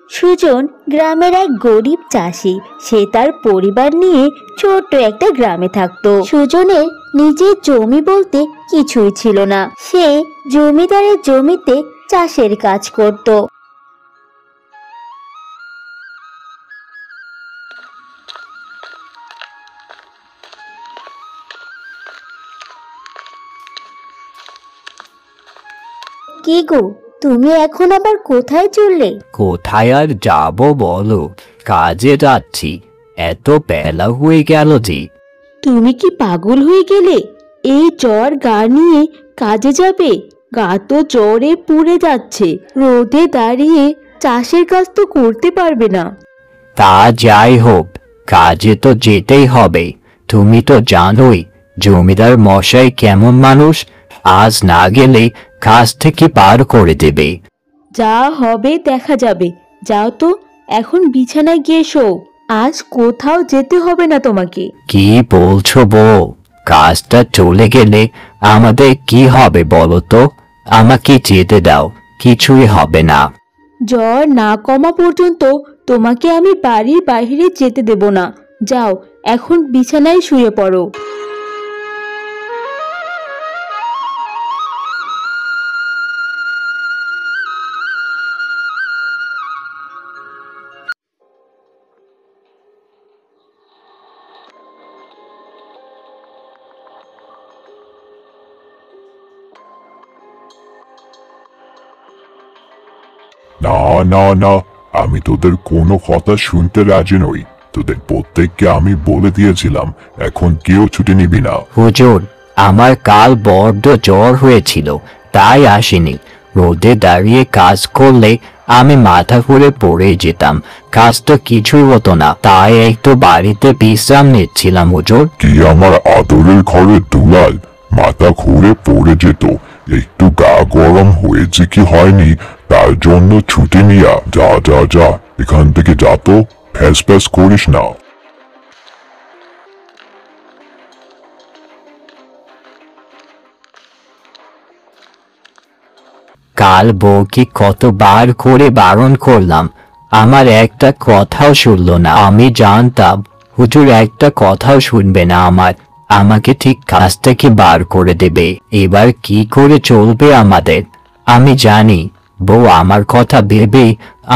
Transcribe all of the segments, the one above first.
সুজন গ্রামের এক গরিব চাষি। সে তার পরিবার নিয়ে ছোট্ট একটা গ্রামে থাকতো। সুজনের নিজের জমি বলতে কিছুই ছিল না। সে জমিদারের জমিতে চাষের কাজ করত। কি গো, তুমি এখন আবার কোথায় চললে? কোথায় আর যাব বলো, কাজে যাচ্ছি। এত বেলা হয়ে গেল যে। তুমি কি পাগল হয়ে গেলে? এই জ্বর গা নিয়ে কাজে যাবে? গা তো জ্বরে পুড়ে যাচ্ছে। রোদে দাঁড়িয়ে চাষের কাজ তো করতে পারবে না। তা যাই হোক, কাজে তো যেতেই হবে। তুমি তো জানোই জমিদার মশাই কেমন মানুষ। আজ না গেলে কাজ থেকে পার করে দেবে। যা হবে দেখা যাবে। যাও তো, এখন বিছানায় গিয়ে শোও। আজ কোথাও যেতে হবে না তোমাকে। কি বলছো বউ? কাজটা চলে গেলে আমাদের কি হবে বলো তো? আমাকে যেতে দাও, কিছুই হবে না। জ্বর না কমা পর্যন্ত তোমাকে আমি বাড়ির বাইরে যেতে দেব না। যাও, এখন বিছানায় শুয়ে পড়ো। না না না, আমি তোদের কোনো কথা শুনতে রাজি নই। তোদের প্রত্যেককে আমি বলে দিয়েছিলাম, এখন কেউ ছুটি নিবি না। হুজুর, আমার কাল বড্ড জ্বর হয়েছিল, তাই আসিনি। রোদে দাঁড়িয়ে কাজ করলে আমি মাথা ঘুরে পড়ে যেতাম। কাজ তো কিছুই হতো না, তাই একটু বাড়িতে বিশ্রাম নিচ্ছিলাম হুজুর। কি আমার আদরের ঘরের দুলাল, মাথা ঘুরে পড়ে যেত, একটু গা গরম হয়েছে কি হয়নি তার জন্য ছুটি নিয়া যা যা যা, এখান থেকে যা তো, ফ্যাস ফ্যাস করিস না। কাল বউকে কতবার করে বারণ করলাম, আমার একটা কথাও শুনলো না। আমি জানতাম হুজুর একটা কথাও শুনবে না আমার, আমাকে ঠিক কাজ থেকে বার করে দেবে। এবার কি করে চলবে আমাদের? আমি জানি বউ আমার কথা ভেবে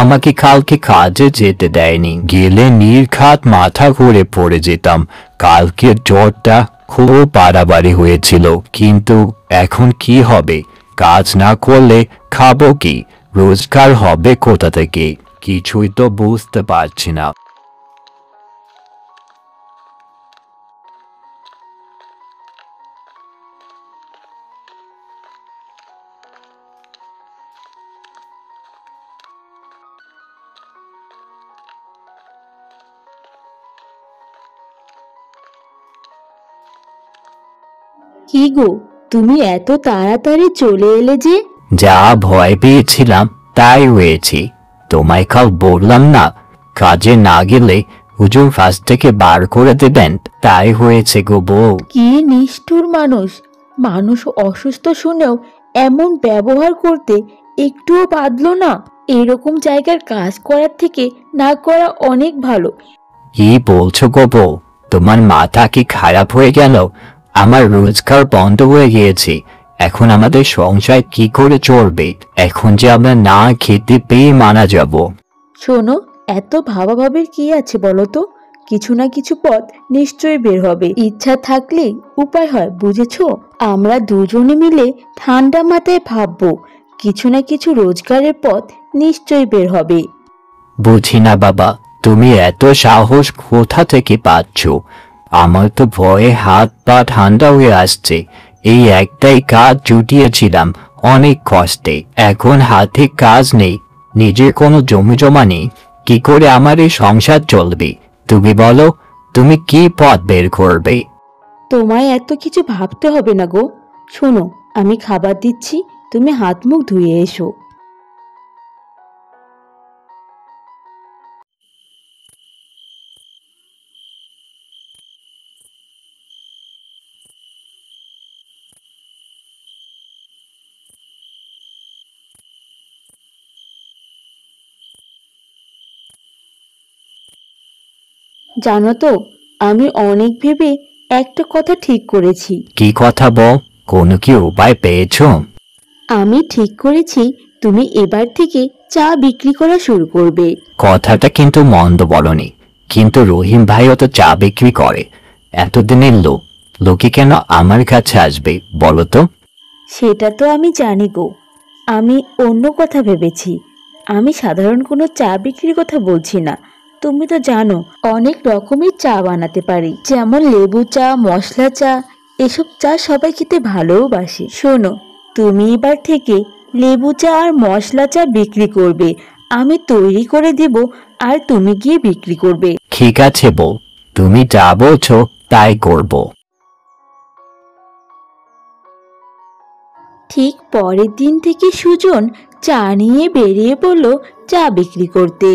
আমাকে কালকে কাজে যেতে দেয়নি। গেলে নির্ঘাত মাথা ঘুরে পড়ে যেতাম। কালকে জ্বরটা খুব বাড়াবাড়ি হয়েছিল, কিন্তু এখন কি হবে? কাজ না করলে খাবো কি? রোজগার হবে কোথা থেকে? কিছুই তো বুঝতে পারছি না। কি গো, তুমি এত তাড়াতাড়ি চলে এলে যে? যা ভয় পেয়েছিলাম তাই হয়েছে। তোমায় কাল বললাম না, কাজে না গেলে হুজুর কাজ থেকে বার করে দেবেন, তাই হয়েছে গো বউ। কি নিষ্ঠুর মানুষ! মানুষ অসুস্থ শুনেও এমন ব্যবহার করতে একটুও বাধলো না। এরকম জায়গার কাজ করার থেকে না করা অনেক ভালো। কি বলছো গো বউ? তোমার মাথা কি খারাপ হয়ে গেল? আমার রোজগার বন্ধ হয়ে গিয়েছে, এখন আমাদের সংসার কি করে চলবে? এখন যে আমরা না খেতে পেয়ে মারা যাব। শোনো, এত ভাবাভাবির কি আছে বলো তো? কিছু না কিছু পথ নিশ্চয়ই বের হবে। ইচ্ছা থাকলে উপায় হয়, বুঝেছো? আমরা দুজনে মিলে ঠান্ডা মাথায় ভাববো, কিছু না কিছু রোজগারের পথ নিশ্চয়ই বের হবে। বুঝি না বাবা, তুমি এত সাহস কোথা থেকে পাচ্ছ? আমার তো ভয়ে হাত পা ঠান্ডা হয়ে আসছে। এই একটাই কাজ জুটিয়েছিলাম অনেক কষ্টে, এখন হাতে কাজ নেই, নিজের কোনো জমি জমা নেই। কি করে আমার এই সংসার চলবে? তুমি বলো, তুমি কি পথ বের করবে? তোমায় এত কিছু ভাবতে হবে না গো। শোনো, আমি খাবার দিচ্ছি, তুমি হাত মুখ ধুয়ে এসো। জানো তো, আমি অনেক ভেবে একটা কথা ঠিক করেছি। কি কথা বল, কোনো কি উপায় পেয়েছো? আমি ঠিক করেছি তুমি এবার থেকে চা বিক্রি করা শুরু করবে। কথাটা কিন্তু মন্দ বলনি, কিন্তু রহিম ভাইও তো চা বিক্রি করে। এতদিনের লোকে কেন আমার কাছে আসবে বলো তো? সেটা তো আমি জানি গো, আমি অন্য কথা ভেবেছি। আমি সাধারণ কোনো চা বিক্রির কথা বলছি না। তুমি তো জানো অনেক রকমের চা বানাতে পারি, যেমন লেবু চা, মশলা চা। এসব চা সবাই খেতে ভালোবাসে। শোনো, তুমি এবার থেকে লেবু চা আর মশলা চা বিক্রি করবে। আমি তৈরি করে দেব আর তুমি গিয়ে বিক্রি করবে। ঠিক আছে বউ, তুমি যা বলছো তাই করব। ঠিক পরের দিন থেকে সুজন চা নিয়ে বেরিয়ে পড়ল চা বিক্রি করতে।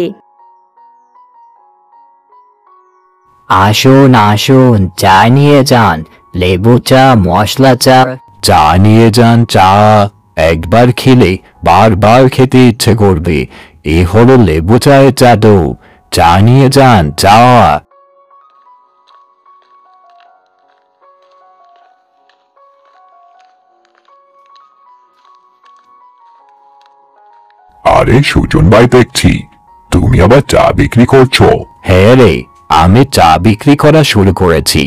আসুন আসুন, চা নিয়ে যান, লেবু চা, মশলা চা। চা নিয়ে যান, চা একবার খেলে বারবার খেতে ইচ্ছে করবে। এ হলো লেবু চায়ের জাদু। চা নিয়ে যান, চা। আরে সুজন ভাই, দেখছি তুমি আবার চা বিক্রি করছো। হ্যাঁ রে, আমি চা বিক্রি করা শুরু করেছি।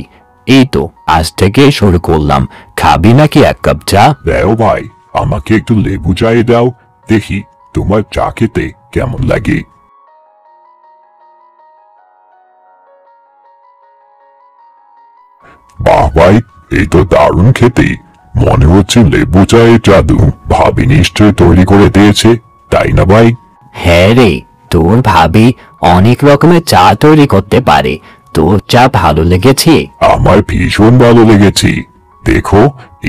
এই তো আজ থেকে শুরু করলাম। খাবি নাকি এক কাপ চা? দাও ভাই, আমাকে একটু লেবু চায়ে দাও, দেখি তোমার চা খেতে কেমন লাগে। বাহ ভাই, এই তো দারুণ খেতে। মনে হচ্ছে লেবু চায়ের জাদু ভাবি নিশ্চয় তৈরি করে দিয়েছে, তাই না ভাই? হ্যাঁ রে, তোর ভাবি অনেক রকমের চা তৈরি করতে পারে। তোর চা ভালো লেগেছে? আমার ভীষণ ভালো লেগেছে। দেখো,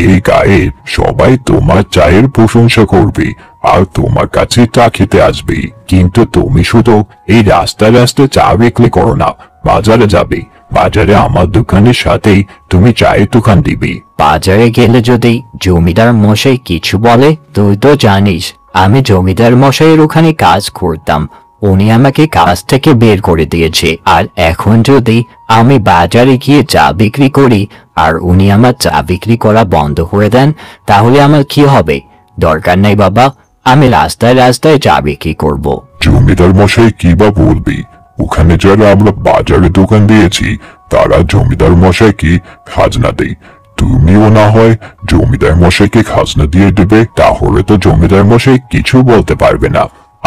এই গায়ে সবাই তোমার চায়ের প্রশংসা করবে আর তোমার কাছে চা খেতে আসবে। কিন্তু তুমি শুধু এই রাস্তায় রাস্তায় চা বিক্রি করো না, বাজারে যাবে। বাজারে আমার দোকানের সাথেই তুমি চায়ের দোকান দিবে। বাজারে গেলে যদি জমিদার মশাই কিছু বলে? তুই তো জানিস আমি জমিদার মশাইয়ের ওখানে কাজ করতাম। উনি আমাকে কাজ থেকে বের করে দিয়েছে। আর এখন যদি আমি বাজারে গিয়ে চা বিক্রি করি আর উনি আমার চা বিক্রি করা বন্ধ করে দেন, তাহলে আমার কি হবে? দরকার নাই বাবা, আমি রাস্তায় রাস্তায় চা বিক্রি করব। জমিদার মশাই কি বা বলবে? ওখানে যারা আমরা বাজারে দোকান দিয়েছি তারা জমিদার মশাইকে খাজনা দেয়। তুমিও না হয় জমিদার মশাইকে খাজনা দিয়ে দেবে, তাহলে তো জমিদার মশাই কিছু বলতে পারবে না।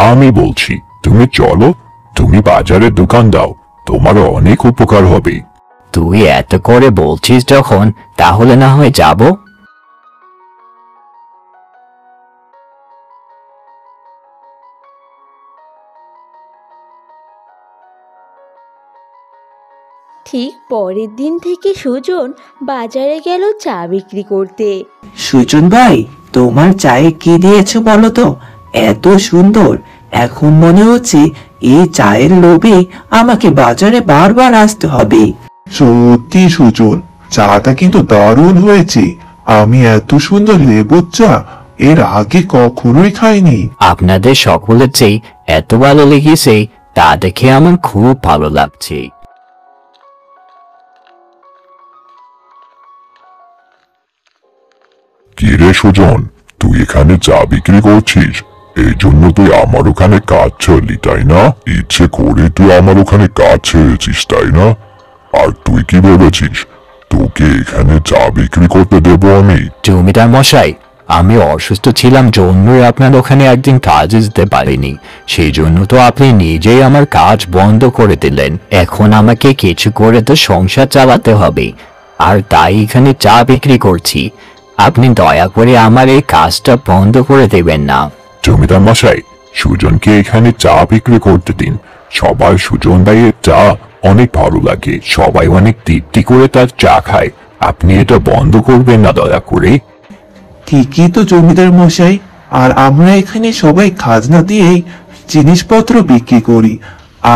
আমি বলছি তুমি চলো, তুমি বাজারে দোকান দাও, তোমার অনেক উপকার হবে। তুই এত করে বলছিস যখন, তাহলে না হয় যাব। ঠিক পরের দিন থেকে সুজন বাজারে গেল চা বিক্রি করতে। সুজন ভাই, তোমার চায়ে কি দিয়েছো বলো তো? এত সুন্দর, এখন মনে হচ্ছে এই চায়ের লোভে আমাকে বাজারে বারবার আসতে হবে। সত্যি সুজন, চাটা কিন্তু দারুণ হয়েছে। আমি এত সুন্দর লেবুর চা এর আগে কখনোই খাইনি। আপনাদের সকলের চেয়ে এত ভালো লেগেছে, তা দেখে আমার খুব ভালো লাগছে। কি রে সুজন, তুই এখানে চা বিক্রি করছিস? এই জন্য তুই আমার ওখানে কাজ ছাড়লি, তাই না? ইচ্ছে করে তুই আমার ওখানে কাজ ছেড়েছিস, তাই না? আর তুই কি ভেবেছিস তোকে এখানে চা বিক্রি করতে দেবো আমি? জমিদার মশাই, আমি অসুস্থ ছিলাম জন্যই আপনার ওখানে একদিন কাজে যেতে পারিনি। সেই জন্য তো আপনি নিজেই আমার কাজ বন্ধ করে দিলেন। এখন আমাকে কিছু করে তো সংসার চালাতে হবে, আর তাই এখানে চা বিক্রি করছি। আপনি দয়া করে আমার এই কাজটা বন্ধ করে দেবেন না। জমিদার মশাই, সুজনকে এখানে চা বিক্রি করতে দিন। সবার সুজন ভাইয়ের চা অনেক ভালো লাগে, সবাই অনেক তৃপ্তি করে তার চা খায়। আপনি এটা বন্ধ করবেন না দয়া করে। ঠিকই তো জমিদার মশাই, আর আমরা এখানে সবাই খাজনা দিয়েই জিনিসপত্র বিক্রি করি।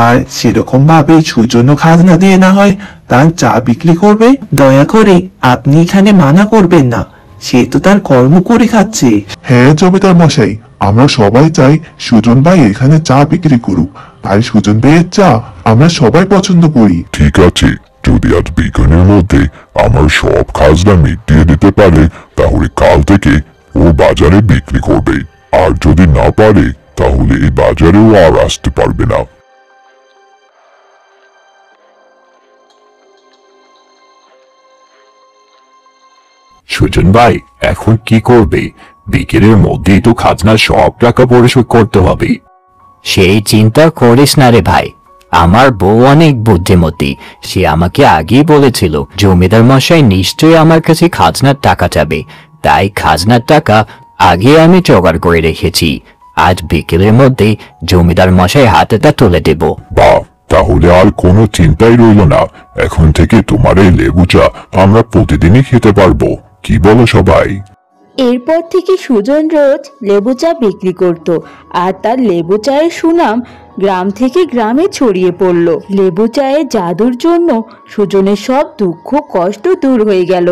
আর সেরকম ভাবে সুজনও খাজনা দিয়ে না হয় তার চা বিক্রি করবে। দয়া করে আপনি এখানে মানা করবেন না, সে তো তার কর্ম করে খাচ্ছে। হ্যাঁ জমিদার মশাই, আমরা সবাই চাই সুজন ভাই এখানে চা বিক্রি করুক, আর সুজন ভাইয়ের চা আমরা সবাই পছন্দ করি। ঠিক আছে, যদি আজ বিকেলের মধ্যে আমার সব খাজনা মিটিয়ে দিতে পারে তাহলে কাল থেকে ও বাজারে বিক্রি করবে, আর যদি না পারে তাহলে এই বাজারেও আর আসতে পারবে না। সুজন ভাই এখন কি করবে? বিকেলের মধ্যেই তো খাজনার সব টাকা পরিশোধ করতে হবে। সেই চিন্তা করিস না রে ভাই, আমার বউ অনেক বুদ্ধিমতী। সে আমাকে আগেই বলেছিল জমিদার মশাই নিশ্চয়ই আমার কাছে খাজনার টাকা চাবে, তাই খাজনার টাকা আগে আমি জোগাড় করে রেখেছি। আজ বিকেলের মধ্যে জমিদার মশাই হাতে তা তুলে দেব। বাহ, তাহলে আর কোনো চিন্তাই রইল না। এখন থেকে তোমার এই লেবু চা আমরা প্রতিদিনই খেতে পারবো, কি বলো সবাই? এরপর থেকে সুজন রোজ লেবু চা বিক্রি করত, আর তার লেবু চায়ের সুনাম গ্রাম থেকে গ্রামে ছড়িয়ে পড়ল। লেবু চায়ের জাদুর জন্য সুজনের সব দুঃখ কষ্ট দূর হয়ে গেল।